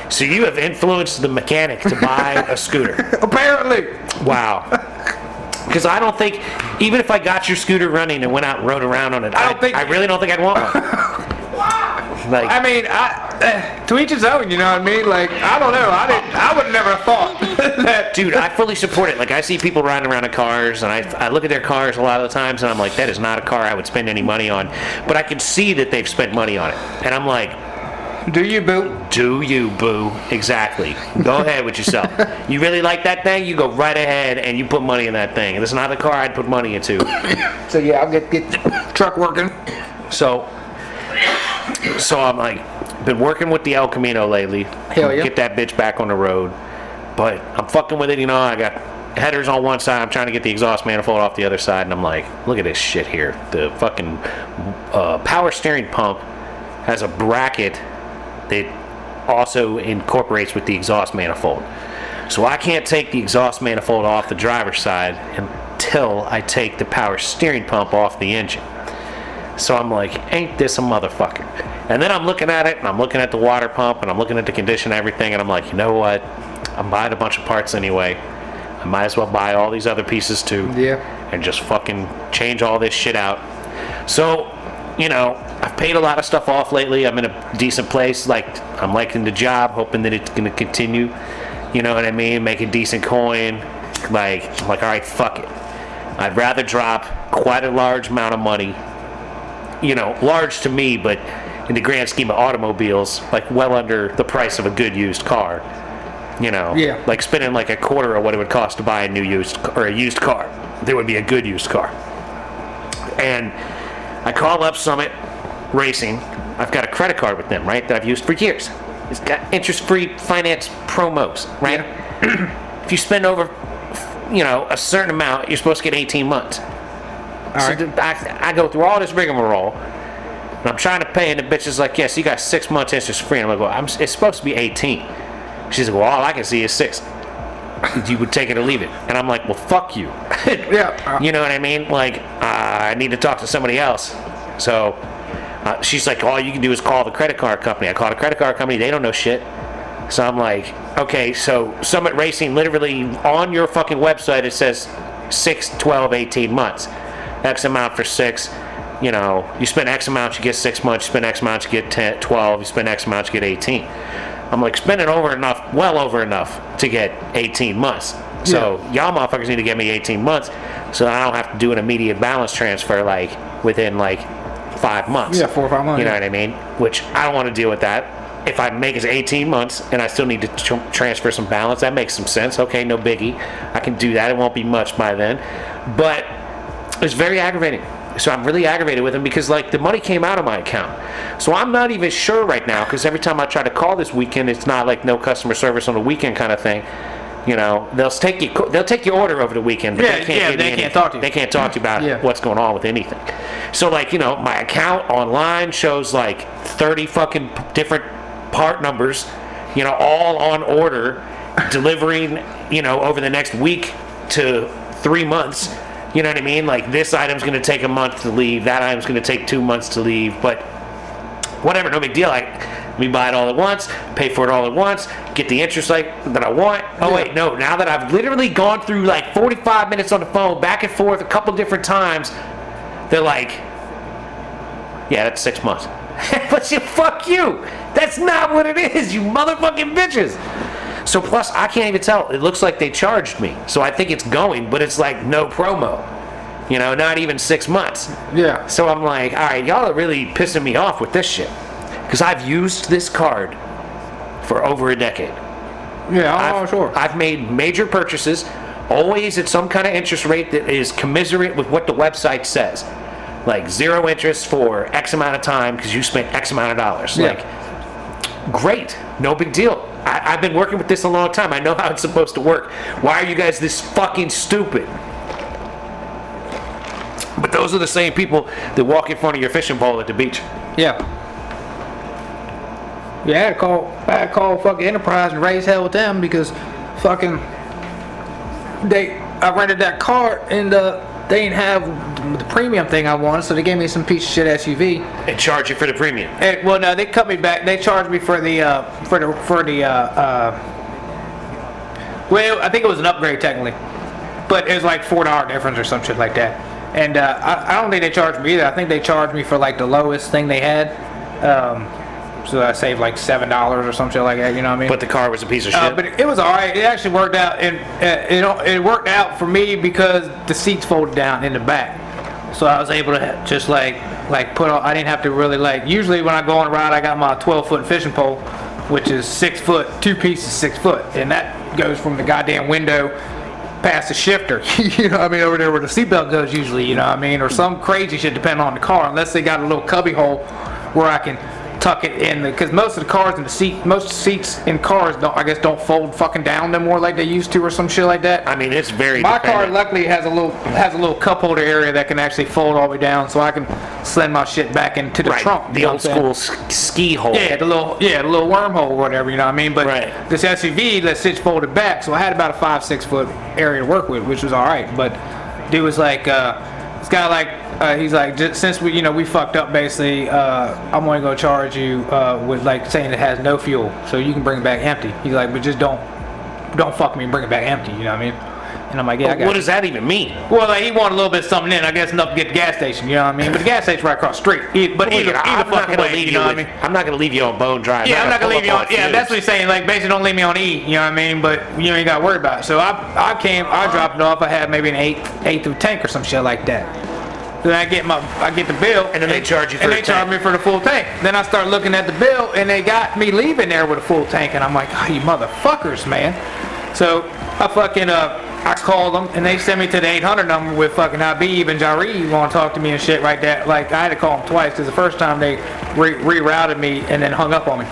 So you have influenced the mechanic to buy a scooter. Apparently. Wow. Because I don't think, even if I got your scooter running and went out and rode around on it, I really don't think I'd want one. Like, I mean, to each his own, you know what I mean? Like, I don't know. I would never have thought that. dude, I fully support it. Like, I see people riding around in cars, and I look at their cars a lot of the times, and I'm like, that is not a car I would spend any money on. But I can see that they've spent money on it. And I'm like, Do you, boo? do you, boo? Exactly. Go ahead with yourself. You really like that thing? You go right ahead and you put money in that thing. And it's not a car I'd put money into. So, yeah, I'll get the truck working. So I'm like, been working with the El Camino lately. Hell yeah. Get that bitch back on the road. But I'm fucking with it, you know. I got headers on one side. I'm trying to get the exhaust manifold off the other side. And I'm like, look at this shit here. The fucking power steering pump has a bracket that also incorporates with the exhaust manifold. So I can't take the exhaust manifold off the driver's side until I take the power steering pump off the engine. So I'm like, ain't this a motherfucker? And then I'm looking at it, and I'm looking at the water pump, and I'm looking at the condition and everything, and I'm like, you know what? I'm buying a bunch of parts anyway. I might as well buy all these other pieces too. Yeah. And just fucking change all this shit out. So, you know, I've paid a lot of stuff off lately. I'm in a decent place. Like, I'm liking the job, hoping that it's going to continue. You know what I mean? Make a decent coin. Like, I'm like, all right, fuck it. I'd rather drop quite a large amount of money. You know, large to me, but in the grand scheme of automobiles, like well under the price of a good used car. You know, Yeah. like spending like a quarter of what it would cost to buy a used car. There would be a good used car. And I call up Summit Racing. I've got a credit card with them, right, that I've used for years. It's got interest-free finance promos, right? Yeah. If you spend over, a certain amount, you're supposed to get 18 months. All So right. I go through all this rigmarole, and I'm trying to pay, and the bitch is like, yes, you got 6 months interest-free. And I'm like, well, it's supposed to be 18. She's like, well, all I can see is 6. You would take it or leave it. And I'm like, well, fuck you. Yeah. You know what I mean? Like, I need to talk to somebody else. So she's like, all you can do is call the credit card company. I call the credit card company. They don't know shit. So I'm like, okay, so Summit Racing, literally on your fucking website, it says 6, 12, 18 months. X amount for 6. You spend X amount, you get 6 months. You spend X amount, you get 10, 12. You spend X amount, you get 18. I'm like, spending well over enough to get 18 months. So y'all motherfuckers need to get me 18 months so I don't have to do an immediate balance transfer within 5 months. Yeah, 4 or 5 months. You know what I mean? Which I don't want to deal with that. If I make it 18 months and I still need to transfer some balance, that makes some sense. Okay, no biggie. I can do that. It won't be much by then. But it's very aggravating. So I'm really aggravated with him because the money came out of my account. So I'm not even sure right now because every time I try to call this weekend, it's not no customer service on the weekend kind of thing. They'll take your order over the weekend, but they can't talk to you. They can't talk to you about what's going on with anything. So my account online shows 30 fucking different part numbers, all on order, delivering, over the next week to 3 months. You know what I mean? This item's going to take a month to leave. That item's going to take 2 months to leave. But whatever, no big deal. We buy it all at once, pay for it all at once, get the interest that I want. Oh, wait, no. Now that I've literally gone through 45 minutes on the phone, back and forth a couple different times, they're like, yeah, that's 6 months. But fuck you. That's not what it is, you motherfucking bitches. So plus, I can't even tell. It looks like they charged me. So I think it's going, but it's no promo. Not even 6 months. Yeah. So I'm like, all right, y'all are really pissing me off with this shit. Because I've used this card for over a decade. Yeah, sure. I've made major purchases, always at some kind of interest rate that is commensurate with what the website says. 0 interest for X amount of time because you spent X amount of dollars. Yeah. Great. No big deal. I've been working with this a long time. I know how it's supposed to work. Why are you guys this fucking stupid? But those are the same people that walk in front of your fishing pole at the beach. Yeah. Yeah, I had to call fucking Enterprise and raise hell with them because fucking I rented that car and they didn't have the premium thing I wanted, so they gave me some piece of shit SUV. And charge you for the premium. And, well, no, they cut me back. They charged me for the well, I think it was an upgrade technically, but it was $4 difference or some shit like that. And I don't think they charged me either. I think they charged me for the lowest thing they had. So I saved $7 or some shit like that. You know what I mean? But the car was a piece of shit. But it was all right. It actually worked out, and it worked out for me because the seats folded down in the back, so I was able to just put on. I didn't have to really Usually when I go on a ride, I got my 12-foot fishing pole, which is 6 foot, 2 pieces, 6 foot, and that goes from the goddamn window past the shifter. You know what I mean? Over there where the seatbelt goes usually. You know what I mean? Or some crazy shit depending on the car, unless they got a little cubby hole where I can tuck it in, because most of the cars in the seat, most seats in cars don't fold fucking down no more like they used to or some shit like that. I mean, it's very. My car luckily has a little cup holder area that can actually fold all the way down, so I can send my shit back into the trunk. The old school ski hole. Yeah, the little wormhole or whatever, you know what I mean? But this SUV that sits folded back, so I had about a 5-6 foot area to work with, which was all right. But dude was this guy he's just, since we fucked up basically, I'm only gonna charge you with saying it has no fuel, so you can bring it back empty. He's but just don't fuck me and bring it back empty. You know what I mean? And I'm like, yeah, I got what does that even mean? Well, he wanted a little bit of something in, I guess, enough to get the gas station. You know what I mean? But the gas station's right across the street. I'm not gonna leave you on bone dry. Yeah, I'm not gonna leave you on. Yeah, that's what he's saying. Basically, don't leave me on E. You know what I mean? But you ain't got to worry about it. So I dropped it off. I had maybe an eighth of a tank or some shit like that. Then I get the bill, And then they charge you for and a they charge tank. me for the full tank. Then I start looking at the bill, and they got me leaving there with a full tank, and I'm like, oh, you motherfuckers, man. So I called them, and they sent me to the 800 number with fucking Habib and Jari want to talk to me and shit like that. Like, I had to call them twice, because the first time they rerouted me and then hung up on me.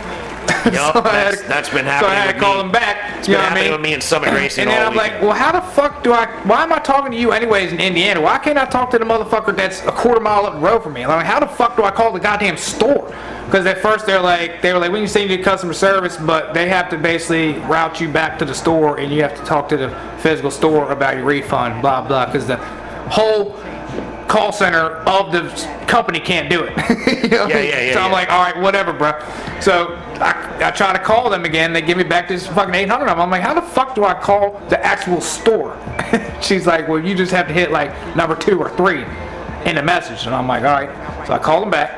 Yup, that's been happening. So I had to call them back. It's been happening with me in Summit Racing And then all I'm like, weekend. well, how the fuck why am I talking to you anyways in Indiana? Why can't I talk to the motherfucker that's a quarter mile up the road from me? Like, how the fuck do I call the goddamn store? Because at first they were like, we can send you to customer service, but they have to basically route you back to the store, and you have to talk to the physical store about your refund, blah, blah, because the whole call center of the company can't do it. You know what I mean? Yeah. So I'm like, all right, whatever, bro. So I try to call them again. They give me back this fucking 800 number. I'm like, how the fuck do I call the actual store? She's like, well, you just have to hit like number 2 or 3 in the message. And I'm like, all right. So I call them back.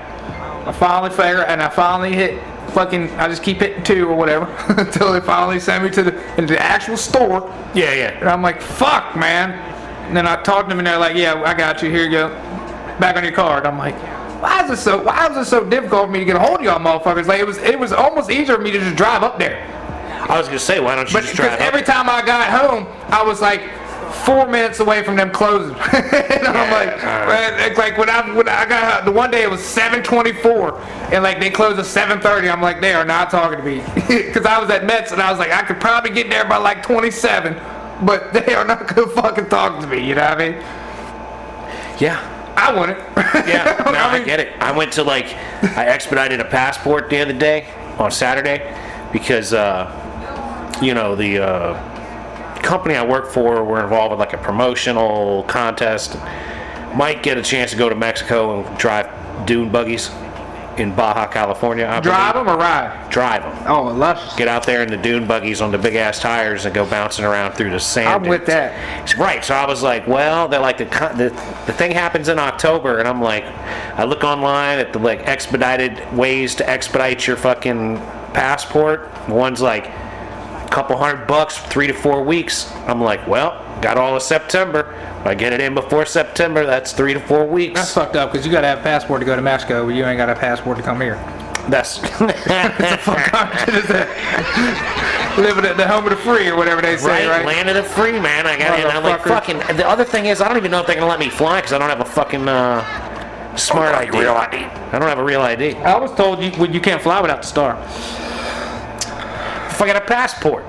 I finally hit fucking, I just keep hitting 2 or whatever until they finally send me to the actual store. Yeah. And I'm like, fuck, man. And then I talked to them, and they're like, yeah, I got you. Here you go. Back on your card. I'm like, why is it so difficult for me to get a hold of y'all motherfuckers? Like, it was almost easier for me to just drive up there. I was gonna say, why don't you just drive up? Every time I got home, I was like 4 minutes away from them closing. And I'm like, man, it's like when I got the one day it was 7:24, and like they closed at 7:30. I'm like, they are not talking to me, because I was at Mets, and I was like, I could probably get there by like 27, but they are not gonna fucking talk to me. You know what I mean? Yeah. I want it. Yeah, no, I get it. I went to I expedited a passport the other day on Saturday because, the company I work for, we're involved with like a promotional contest. Might get a chance to go to Mexico and drive dune buggies in Baja California. Drive them or ride? Drive them. Oh, luscious. Get out there in the dune buggies on the big ass tires and go bouncing around through the sand. I'm with dunes. that. Right. So I was like, well, they're like the thing happens in October, and I'm like, I look online at the expedited ways to expedite your fucking passport. One's like a couple $100, 3 to 4 weeks. I'm like, well, got all of September. If I get it in before September, that's 3 to 4 weeks. That's fucked up, because you gotta have a passport to go to Mexico, but you ain't got a passport to come here. That's Living at the home of the free, or whatever they say, right? Land of the free, man. I got it. And I'm like, fucking. The other thing is, I don't even know if they're gonna let me fly because I don't have a fucking smart ID. Real ID. I don't have a real ID. I was told you can't fly without the star. If I got a passport.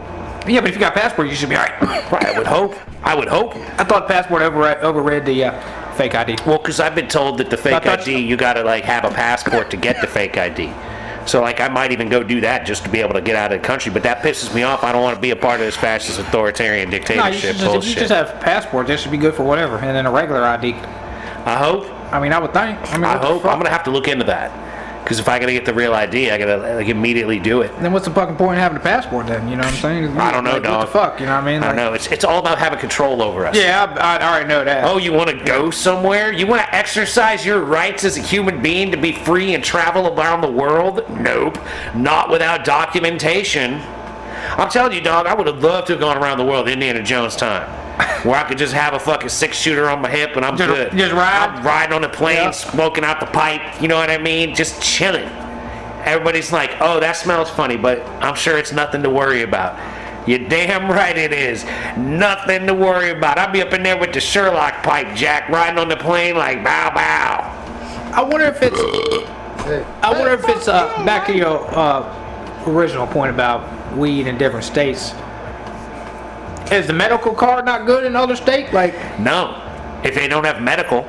Yeah, but if you got a passport, you should be alright. Right, I would hope. I thought passport overread the fake ID. Well, because I've been told that the fake ID, you gotta have a passport to get the fake ID. So I might even go do that just to be able to get out of the country. But that pisses me off. I don't want to be a part of this fascist authoritarian dictatorship bullshit. If you just have a passport, that should be good for whatever, and then a regular ID. I hope. I mean, I would think. I hope. I'm gonna have to look into that. Because if I gotta get the real ID, I gotta immediately do it. Then what's the fucking point of having a passport then? You know what I'm saying? I don't know, dog. What the fuck? You know what I mean? I don't know. It's all about having control over us. Yeah, I already know that. Oh, you want to go somewhere? You want to exercise your rights as a human being to be free and travel around the world? Nope. Not without documentation. I'm telling you, dog, I would have loved to have gone around the world Indiana Jones time. Where I could just have a fucking 6-shooter on my hip and I'm good. Just ride? I'm riding on the plane, smoking out the pipe, you know what I mean? Just chilling. Everybody's like, oh, that smells funny, but I'm sure it's nothing to worry about. You're damn right it is. Nothing to worry about. I'll be up in there with the Sherlock pipe, Jack, riding on the plane like bow bow. I wonder if it's back to your original point about weed in different states. Is the medical card not good in other states? No. If they don't have medical.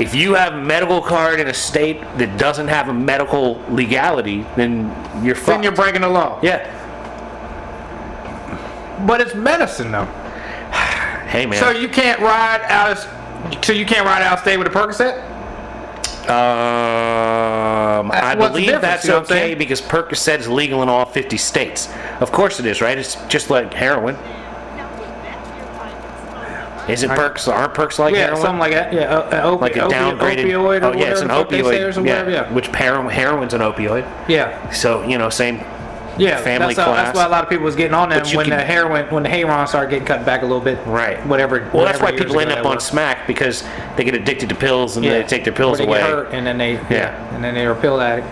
If you have a medical card in a state that doesn't have a medical legality, then you're fucked. Then you're breaking the law. Yeah. But it's medicine, though. Hey, man. So you can't ride out of state with a Percocet? I believe that's okay because Percocet is legal in all 50 states. Of course it is, right? It's just like heroin. Is it perks? Aren't perks like heroin? Yeah, something like that. Yeah, like a downgraded opioid. Oh, yeah, it's an opioid. Yeah, which heroin's an opioid. Yeah. So same Yeah, family that's class. that's why a lot of people was getting on them But you when can- the heroin started getting cut back a little bit. Right. Whatever. Well, that's why years people end ago up that on was. smack, because they get addicted to pills and they take their pills Or they away. get hurt and then they and then they're a pill addict.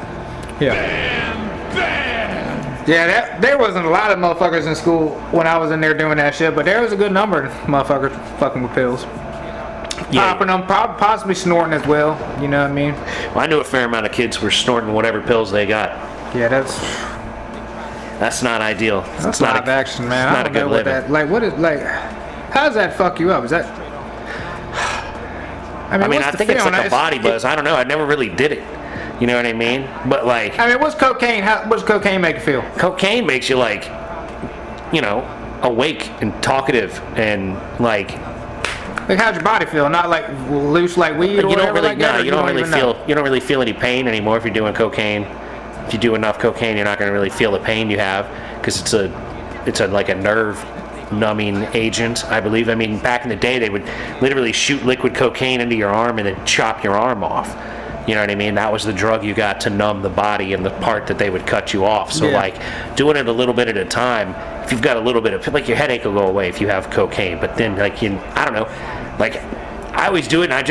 Yeah, there wasn't a lot of motherfuckers in school when I was in there doing that shit, but there was a good number of motherfuckers fucking with pills. Popping them, possibly snorting as well. You know what I mean? Well, I knew a fair amount of kids were snorting whatever pills they got. Yeah, That's not ideal. that's live action, man. I not don't a good know what living. that like. What is like? How does that fuck you up? Is that? I mean, what's I the think it's feeling? like a body buzz. I don't know. I never really did it. You know what I mean? But like, I mean, what's cocaine? What's cocaine make you feel? cocaine makes you like, you know, awake and talkative and like. Like, how's your body feel? Not like loose like weed or You don't whatever really like that, or you don't really even know? feel you don't really feel any pain anymore if you're doing cocaine. If you do enough cocaine, you're not going to really feel the pain you have, because it's a like a nerve numbing agent, I believe. I mean, back in the day, they would literally shoot liquid cocaine into your arm and then chop your arm off. You know what I mean? That was the drug you got to numb the body and the part that they would cut you off. So like doing it a little bit at a time, if you've got a little bit of, like, your headache will go away if you have cocaine, but then like I don't know, like I always do it and I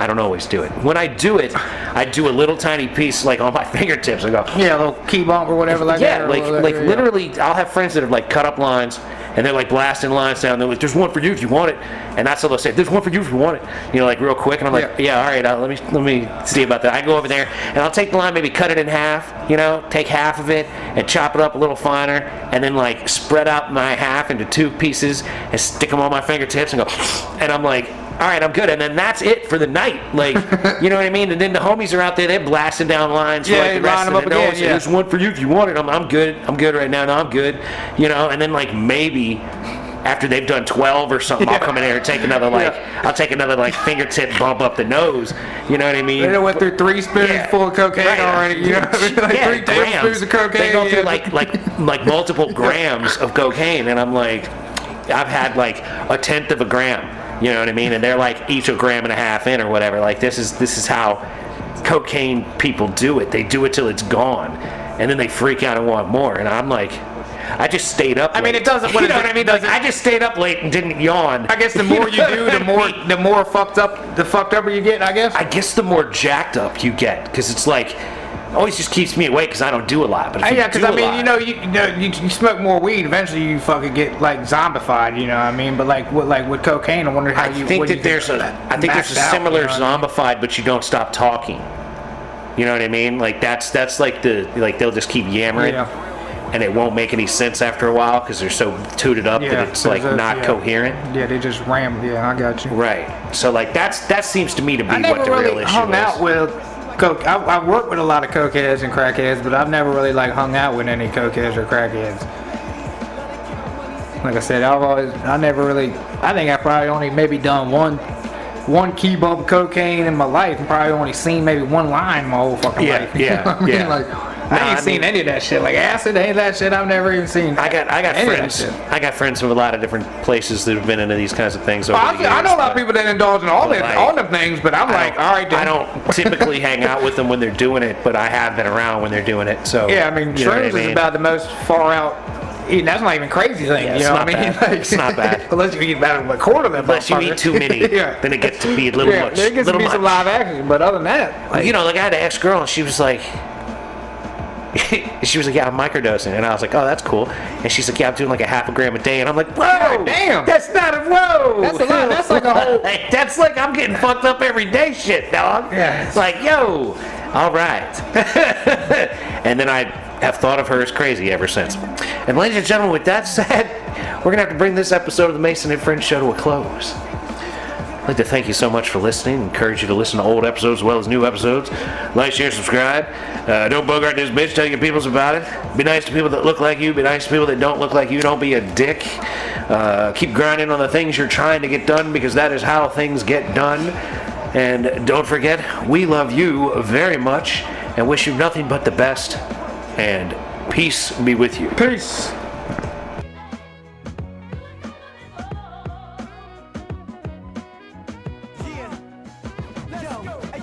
don't always do it. When I do it, I do a little tiny piece like on my fingertips. I go, Yeah, a little key bump or whatever like that. yeah, or like whatever, yeah. literally, I'll have friends that have like cut up lines, and they're like blasting lines down. They're like, "There's one for you if you want it," and that's all they'll say. "There's one for you if you want it," you know, like real quick. And I'm like, "Yeah, all right, let me see about that." I go over there and I'll take the line, maybe cut it in half, you know, take half of it and chop it up a little finer, and then like spread out my half into two pieces and stick them on my fingertips and go, and I'm like, all right, I'm good, and then that's it for the night. Like, you know what I mean? And then the homies are out there, they're blasting down lines for like the rest of the night. There's one for you if you want it. I'm good. I'm good right now. No, I'm good. You know, and then like maybe after they've done 12 or something, I'll come in there and take another I'll take another like fingertip bump up the nose. You know what I mean? They done went through 3 spoons full of cocaine already. You know what I mean? Like 3 tablespoons of cocaine. They go through like multiple grams of cocaine, and I'm like, I've had like 1/10 of a gram. You know what I mean? And they're like each 1.5 grams in or whatever. Like this is how cocaine people do it. They do it till it's gone, and then they freak out and want more. And I'm like, I just stayed up late. I mean, it doesn't. You know what I mean? Like, I just stayed up late and didn't yawn. I guess the more you do, the more fucked up you get. I guess. I guess the more jacked up you get, because it's like, always just keeps me awake because I don't do a lot. But if Yeah, you because do I a mean, lot, you smoke more weed, eventually you fucking get like zombified. You know what I mean? But like with cocaine, I wonder how I think there's a similar zombified, but you don't stop talking. You know what I mean? Like that's like they'll just keep yammering, and it won't make any sense after a while because they're so tooted up that it's like not coherent. Yeah, they just ramble. Yeah, I got you. Right. So like that seems to me to be what the real issue is. Hung out with coke. I work with a lot of cokeheads and crackheads, but I've never really like hung out with any cokeheads or crackheads. Like I said, I never really. I think I probably only maybe done one key bump of cocaine in my life, and probably only seen maybe one line in my whole fucking life. You know what I mean? Like, I ain't seen any of that shit. Like acid, any of that shit. I've never even seen. I got friends. I got friends from a lot of different places that have been into these kinds of things over the years. I know a lot of people that indulge in all them things, but I'm like, all right. I don't typically hang out with them when they're doing it, but I have been around when they're doing it. So yeah, I mean, shrooms is about the most far out. That's not even crazy thing. Yeah, you know what I mean? Like, it's not bad. Unless you eat about a quarter of them. Unless you eat too many, then it gets to be a little much. There gets to be some live action, but other than that, like, you know, like I had an ex-girl, and she was like, yeah, I'm microdosing, and I was like, oh, that's cool. And she's like, yeah, I'm doing like 0.5 gram a day, and I'm like, whoa, God damn, that's not a whoa. That's a lot. That's like a whole. That's like I'm getting fucked up every day, shit, dog. Yeah. It's like, yo, all right. And then I have thought of her as crazy ever since. And ladies and gentlemen, with that said, we're gonna have to bring this episode of the Mason and Friends show to a close. I'd like to thank you so much for listening. Encourage you to listen to old episodes as well as new episodes. Like, share, subscribe. Don't bogart this bitch. Tell your peoples about it. Be nice to people that look like you. Be nice to people that don't look like you. Don't be a dick. Keep grinding on the things you're trying to get done, because that is how things get done. And don't forget, we love you very much and wish you nothing but the best. And peace be with you. Peace.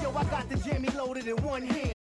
Yo, I got the Jimmy loaded in one hand.